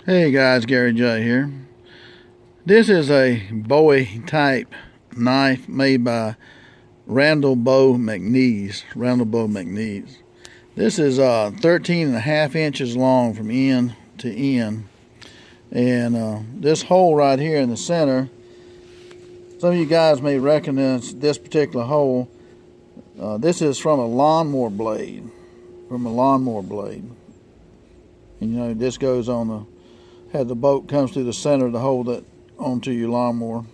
Hey guys, Gary J here. This is a Bowie type knife made by Randall McNees. This is 13 and a half inches long from end to end. And this hole right here in the center, some of you guys may recognize this particular hole. This is from a lawnmower blade. And this goes on the bolt comes through the center to hold it onto your lawnmower.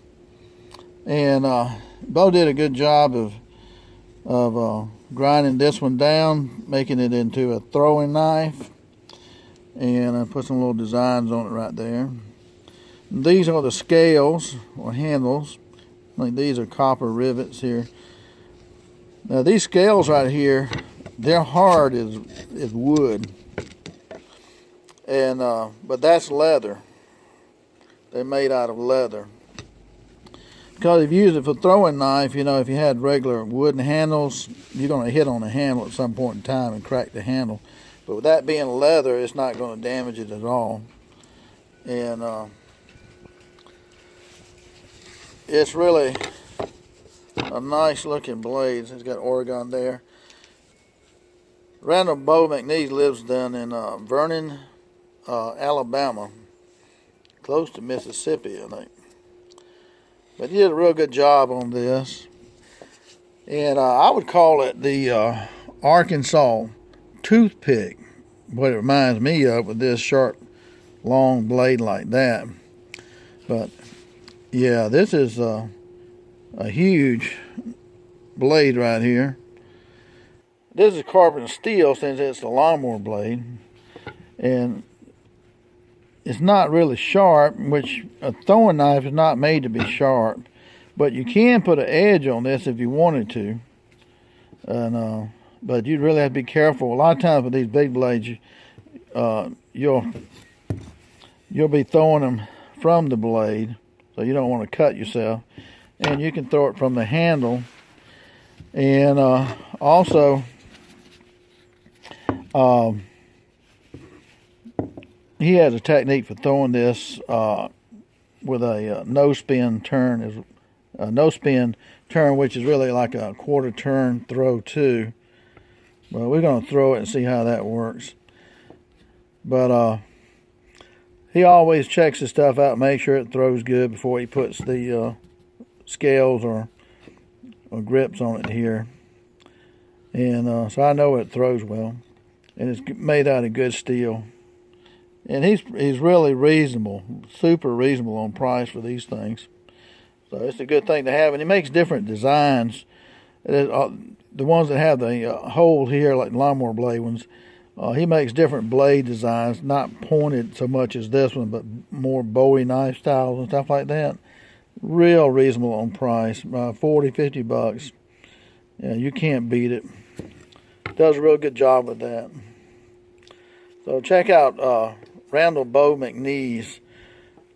And Bo did a good job of grinding this one down, making it into a throwing knife, and I put some little designs on it right there. And these are the scales or handles. Like these are copper rivets here. Now these scales right here, they're hard as wood. And but that's leather. They're made out of leather. Because if you use it for throwing knife, if you had regular wooden handles, you're going to hit on the handle at some point in time and crack the handle. But with that being leather, it's not going to damage it at all. And it's really a nice looking blade. It's got Oregon there. Randall McNees lives down in Vernon, Alabama, close to Mississippi, I think. But he did a real good job on this. And I would call it the Arkansas toothpick, what it reminds me of, with this sharp, long blade like that. But yeah, this is a huge blade right here. This is carbon steel since it's a lawnmower blade. And it's not really sharp, which a throwing knife is not made to be sharp. But you can put an edge on this if you wanted to. And but you'd really have to be careful. A lot of times with these big blades, you'll be throwing them from the blade, so you don't want to cut yourself. And you can throw it from the handle. And also, he has a technique for throwing this with a no-spin turn. A no-spin turn, which is really like a quarter turn throw too. But we're going to throw it and see how that works. But he always checks his stuff out, make sure it throws good before he puts the scales or grips on it here. And so I know it throws well. And it's made out of good steel. And he's really reasonable, super reasonable on price for these things. So it's a good thing to have. And he makes different designs. The ones that have the hole here, like the lawnmower blade ones, he makes different blade designs, not pointed so much as this one, but more Bowie knife styles and stuff like that. Real reasonable on price, $40, $50. Yeah, you can't beat it. Does a real good job with that. So check out Randall McNees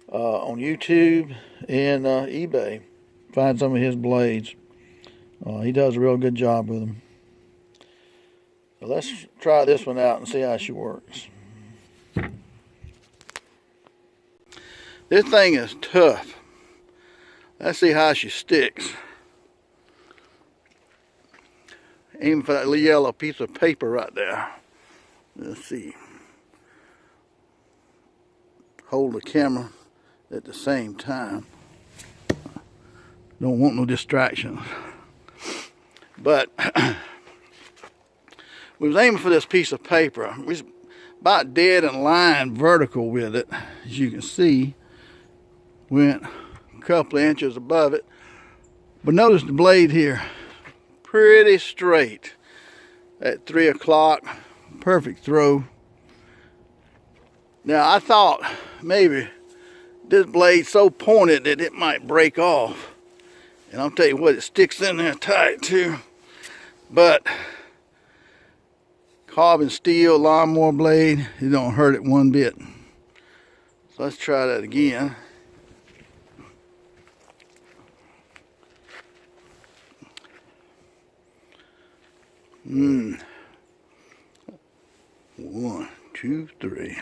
on YouTube and eBay. Find some of his blades. He does a real good job with them. So let's try this one out and see how she works. This thing is tough. Let's see how she sticks. Aim for that little yellow piece of paper right there. Let's see. Hold the camera at the same time. Don't want no distractions. But we was aiming for this piece of paper. We was about dead in line vertical with it. As you can see, went a couple of inches above it. But notice the blade here, pretty straight at 3 o'clock. Perfect throw. Now I thought maybe this blade's so pointed that it might break off. And I'll tell you what, it sticks in there tight too. But carbon steel lawnmower blade, it don't hurt it one bit. So let's try that again. One, two, three.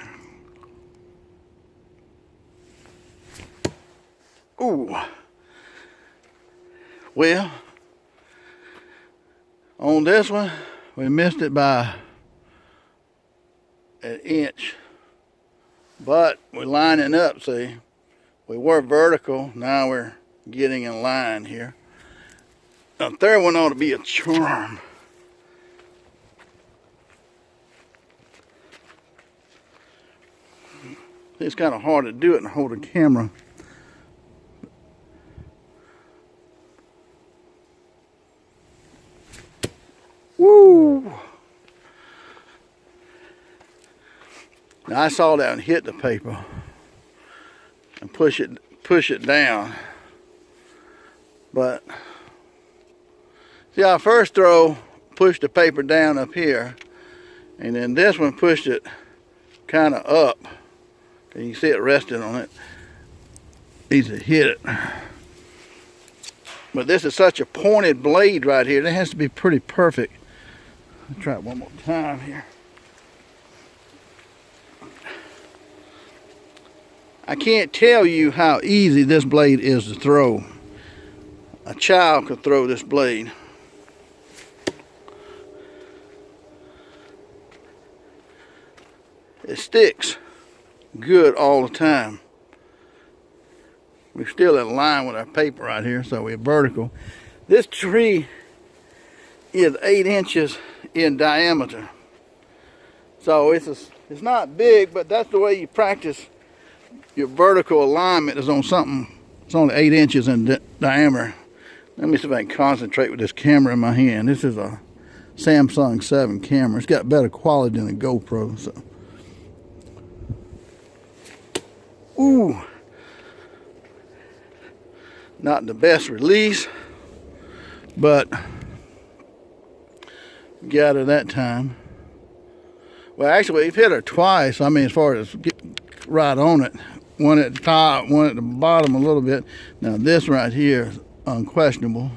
Ooh. Well, on this one, we missed it by an inch. But we're lining up, see. We were vertical, now we're getting in line here. The third one ought to be a charm. It's kind of hard to do it and hold a camera. Woo! Now I saw that and hit the paper and push it down. But see, our first throw pushed the paper down up here, and then this one pushed it kind of up. And you can see it resting on it. Needs to hit it. But this is such a pointed blade right here. It has to be pretty perfect. Let's try it one more time here. I can't tell you how easy this blade is to throw. A child could throw this blade. It sticks good all the time. We're still in line with our paper right here, so we're vertical. This tree is 8 inches in diameter. So it's not big, but that's the way you practice your vertical alignment, is on something. It's only 8 inches in diameter. Let me see if I can concentrate with this camera in my hand. This is a Samsung 7 camera. It's got better quality than a GoPro. So. Ooh. Not the best release, but got her that time. Well, actually, we've hit her twice. I mean, as far as get right on it. One at the top, one at the bottom a little bit. Now this right here is unquestionable.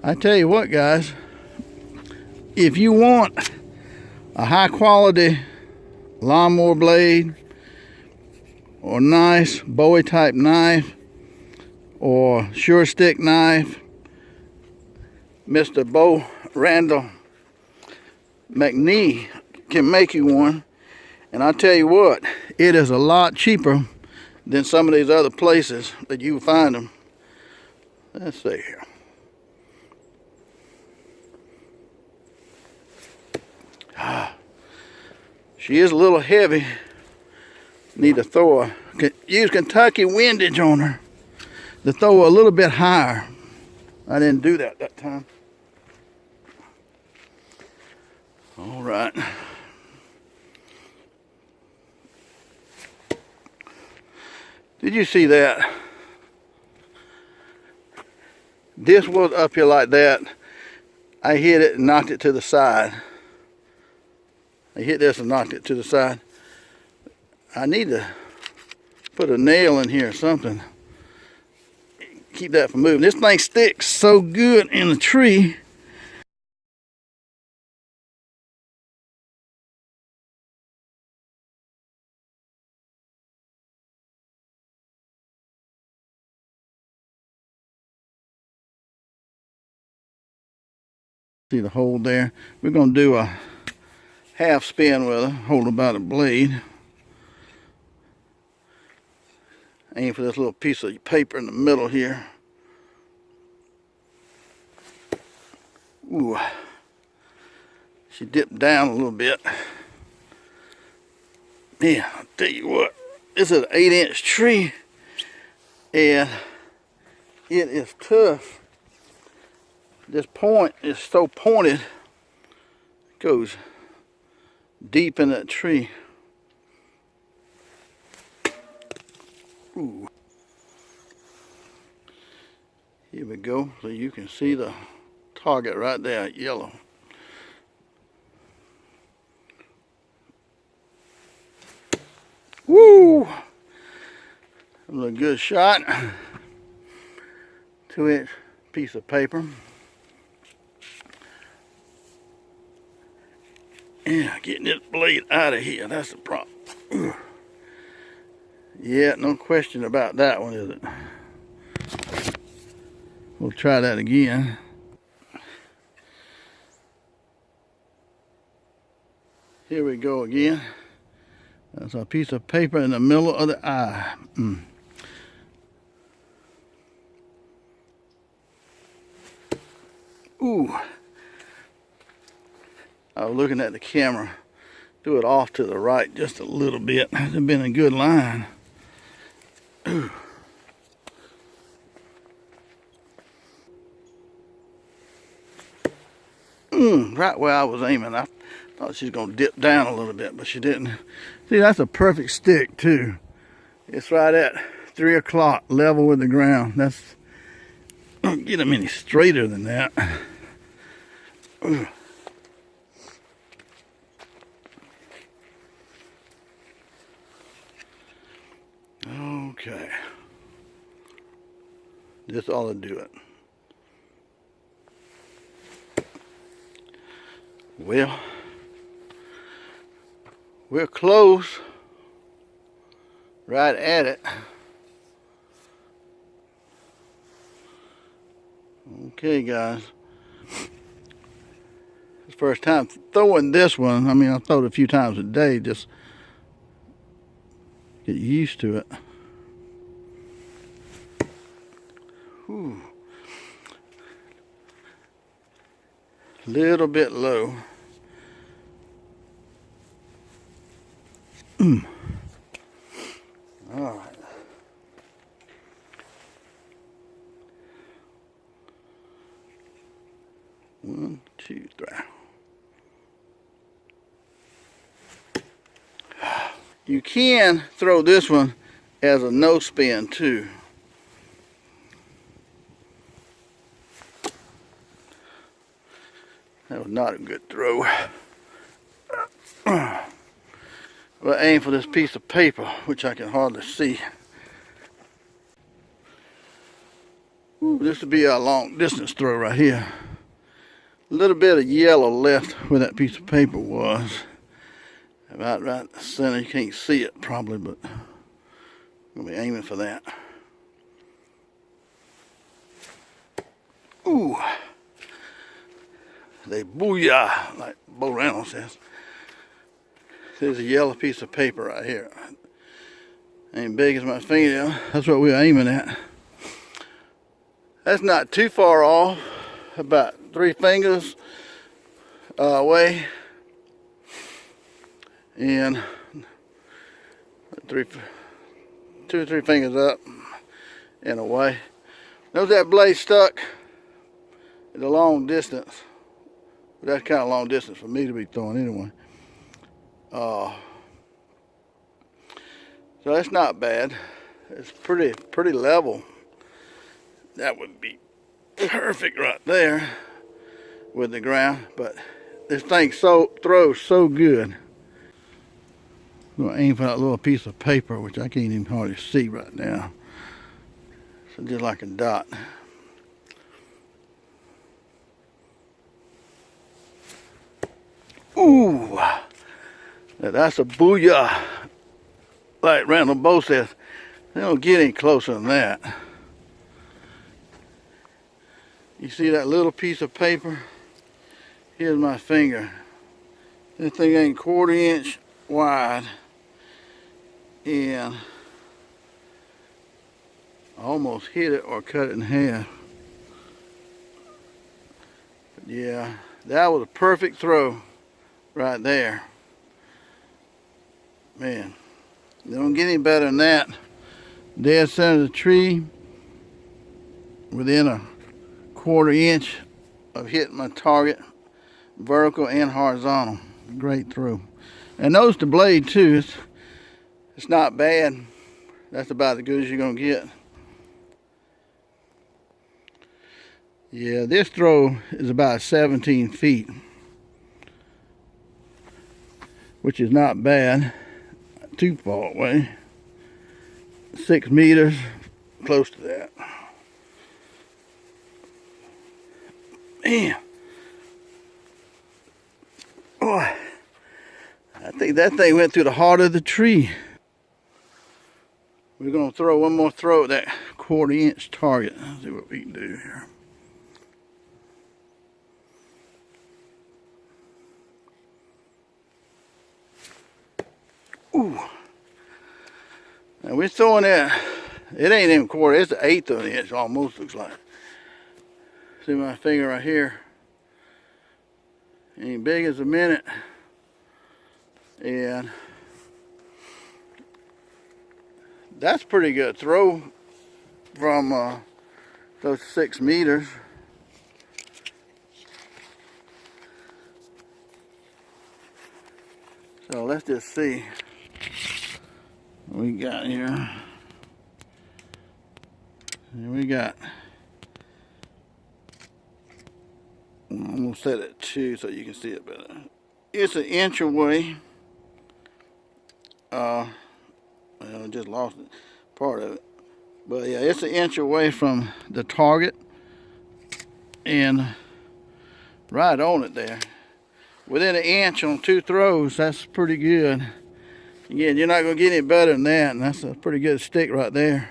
I tell you what, guys, if you want a high quality lawnmower blade or nice Bowie type knife or sure stick knife, Mr. Randall McNees can make you one. And I tell you what, it is a lot cheaper than some of these other places that you find them. Let's see here. She is a little heavy. Need to use Kentucky windage on her to throw her a little bit higher. I didn't do that time. All right. Did you see that? This was up here like that. I hit it and knocked it to the side. I hit this and knocked it to the side. I need to put a nail in here or something. Keep that from moving. This thing sticks so good in the tree. See the hole there? We're going to do a half spin with her, hold her by the blade. Aim for this little piece of paper in the middle here. Ooh. She dipped down a little bit. Yeah, I'll tell you what, this is an 8-inch tree and it is tough. This point is so pointed, it goes deep in that tree. Ooh. Here we go, so you can see the target right there, yellow. Woo! That was a good shot. 2-inch piece of paper. Yeah, getting this blade out of here, that's the problem. Yeah, no question about that one, is it? We'll try that again. Here we go again. That's a piece of paper in the middle of the eye. Ooh. I was looking at the camera. Do it off to the right just a little bit. It's been a good line. Ooh. Right where I was aiming. I thought she was going to dip down a little bit, but she didn't. See, that's a perfect stick, too. It's right at 3 o'clock, level with the ground. That's, don't get them any straighter than that. Ooh. Okay. This ought to do it. Well, we're close. Right at it. Okay, guys. It's the first time throwing this one. I mean, I throw it a few times a day, just get used to it. Whew. Little bit low. All right. One, two, three. You can throw this one as a no spin too. That was not a good throw. But aim for this piece of paper, which I can hardly see. Ooh, this would be a long distance throw right here. A little bit of yellow left where that piece of paper was. About right in the center. You can't see it probably, but I'm going to be aiming for that. Ooh. They booyah, like Bo Randall says. There's a yellow piece of paper right here. Ain't big as my fingernail. That's what we're aiming at. That's not too far off. About 3 fingers away. And 2 or 3 fingers up and away. Notice that blade stuck at a long distance. But that's kind of long distance for me to be throwing anyway. So that's not bad. It's pretty level. That would be perfect right there with the ground. But this thing throws so good. I'm gonna aim for that little piece of paper, which I can't even hardly see right now. So just like a dot. Ooh, that's a booyah. Like Randall Bowie says, they don't get any closer than that. You see that little piece of paper? Here's my finger. This thing ain't 1/4 inch wide. And I almost hit it or cut it in half. But yeah, that was a perfect throw right there. Man, they don't get any better than that. Dead center of the tree, within a 1/4 inch of hitting my target, vertical and horizontal. Great throw. And notice the blade too. It's not bad. That's about as good as you're gonna get. Yeah, this throw is about 17 feet, which is not bad. Not too far away. 6 meters, close to that. Man. Boy, I think that thing went through the heart of the tree. We're going to throw one more throw at that 1/4 inch target. Let's see what we can do here. Ooh. Now we're throwing that, it ain't even 1/4, it's the 1/8 of an inch almost, looks like. See my finger right here? Ain't big as a minute. And that's pretty good throw from those 6 meters. So let's just see what we got here. And we got, I'm gonna set it at 2 so you can see it better. It's an inch away. Well, I just lost part of it. But yeah, it's an inch away from the target. And right on it there. Within an inch on 2 throws, that's pretty good. Again, you're not gonna get any better than that, and that's a pretty good stick right there.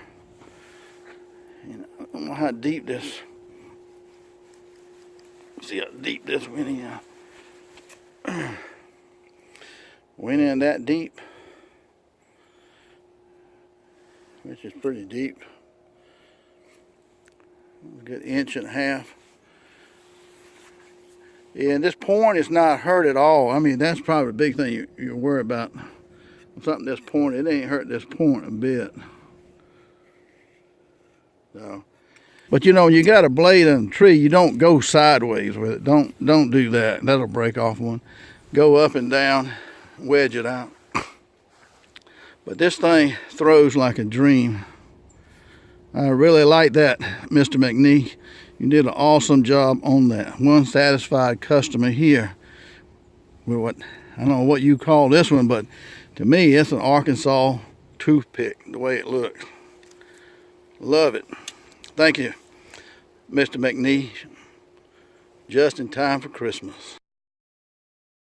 And I don't know how deep this, see how deep this went in. Went in that deep, which is pretty deep. A good 1.5 inches. Yeah, and this point is not hurt at all. I mean, that's probably the big thing you worry about. Something this point, it ain't hurt this point a bit. So, but you know, you got a blade in a tree, you don't go sideways with it. Don't do that. That'll break off one. Go up and down, wedge it out. But this thing throws like a dream. I really like that, Mr. McNees. You did an awesome job on that. One satisfied customer here with what, I don't know what you call this one, but to me, it's an Arkansas toothpick, the way it looks. Love it. Thank you, Mr. McNees. Just in time for Christmas.